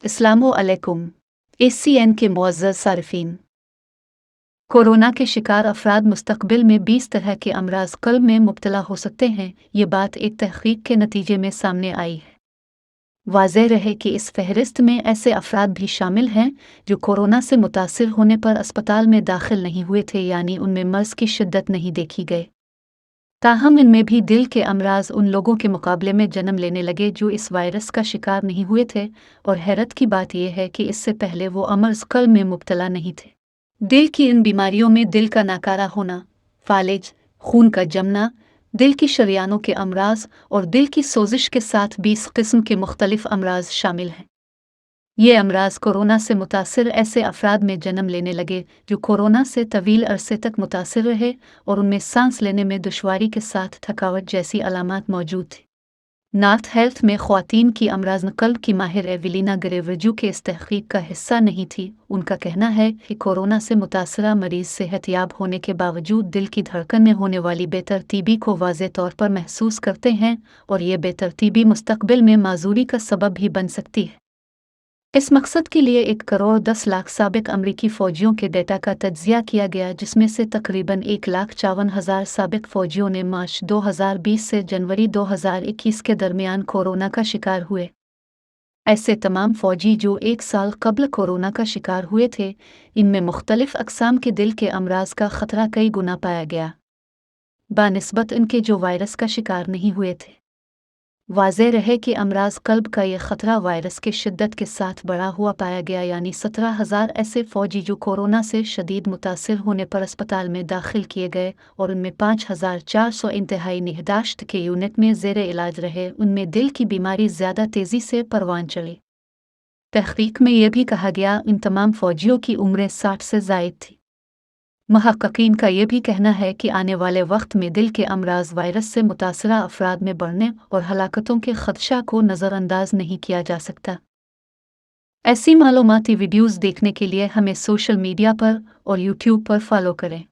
अस्सलामुअलैकुम। ACN के मुअज़्ज़ज़ सारिफ़ीन, corona के शिकार अफराद मुस्तक़बिल में 20 तरह के अमराज़ क़ल्ब में मुब्तला हो सकते हैं। ये बात एक तहक़ीक़ के नतीजे में सामने आई है। वाज़ेह रहे कि इस फ़हरिस्त में ऐसे अफराद भी शामिल हैं जो कोरोना से मुतासिर होने पर अस्पताल में दाखिल नहीं हुए थे, यानी उनमें मर्ज़ की शिद्दत नहीं देखी गई। ताहम इनमें भी दिल के अमराज उन लोगों के मुकाबले में जन्म लेने लगे जो इस वायरस का शिकार नहीं हुए थे, और हैरत की बात यह है कि इससे पहले वो अमर्ज़ क़ल्ब में मुब्तला नहीं थे। दिल की इन बीमारियों में दिल का नाकारा होना, फालिज, खून का जमना, दिल की शरियानों के अमराज और दिल की सोजिश के साथ 20 किस्म के मुख्तलिफ अमराज शामिल हैं। ये अमराज कोरोना से मुतासिर ऐसे अफराद में जन्म लेने लगे जो कोरोना से तवील अरसे तक मुतासिर रहे और उनमें सांस लेने में दुश्वारी के साथ थकावट जैसी अलामात मौजूद थी। नॉर्थ हेल्थ में ख़वातीन की अमराज़ क़ल्ब की माहिर एविलिना ग्रेवजू के इस तहक़ीक़ का हिस्सा नहीं थी। उनका कहना है कि कोरोना से मुतासरा मरीज़ सेहतयाब होने के बावजूद दिल की धड़कन में होने वाली बेतरतीबी को वाज़ेह तौर पर महसूस करते हैं, और ये बेतरतीबी मुस्तक़बिल में माजूरी का सबब भी बन सकती है। इस मकसद के लिए 1,10,00,000 साबिक़ अमरीकी फ़ौजियों के डेटा का तज्ज़िया किया गया, जिसमें से तकरीबन 1,54,000 साबिक़ फ़ौजियों ने मार्च 2020 से जनवरी 2021 के दरमियान कोरोना का शिकार हुए। ऐसे तमाम फ़ौजी जो 1 साल कबल कोरोना का शिकार हुए थे, इनमें मुख्तलिफ़ अक़साम के दिल के अमराज़ का ख़तरा कई गुना पाया गया, बानिस्बत इनके जो वायरस का शिकार नहीं हुए थे। वाज़ेह रहे कि अमराज़ क़ल्ब का ये ख़तरा वायरस के शिद्दत के साथ बढ़ा हुआ पाया गया, यानी 17,000 ऐसे फ़ौजी जो कोरोना से शदीद मुतासिर होने पर अस्पताल में दाखिल किए गए, और उनमें 5,400 इंतहाई निगहदाश्त के यूनिट में ज़ेर इलाज रहे। उनमें दिल की बीमारी ज़्यादा तेज़ी से परवान चली। तहक़ीक़ में यह भी कहा गया इन तमाम फ़ौजियों की उम्रें 60 से ज़ायद थी। महक़क़ीन का यह भी कहना है कि आने वाले वक्त में दिल के अमराज़ वायरस से मुतासरा अफराद में बढ़ने और हलाकतों के ख़दशा को नज़रअंदाज नहीं किया जा सकता। ऐसी मालूमाती वीडियोज़ देखने के लिए हमें सोशल मीडिया पर और यूट्यूब पर फॉलो करें।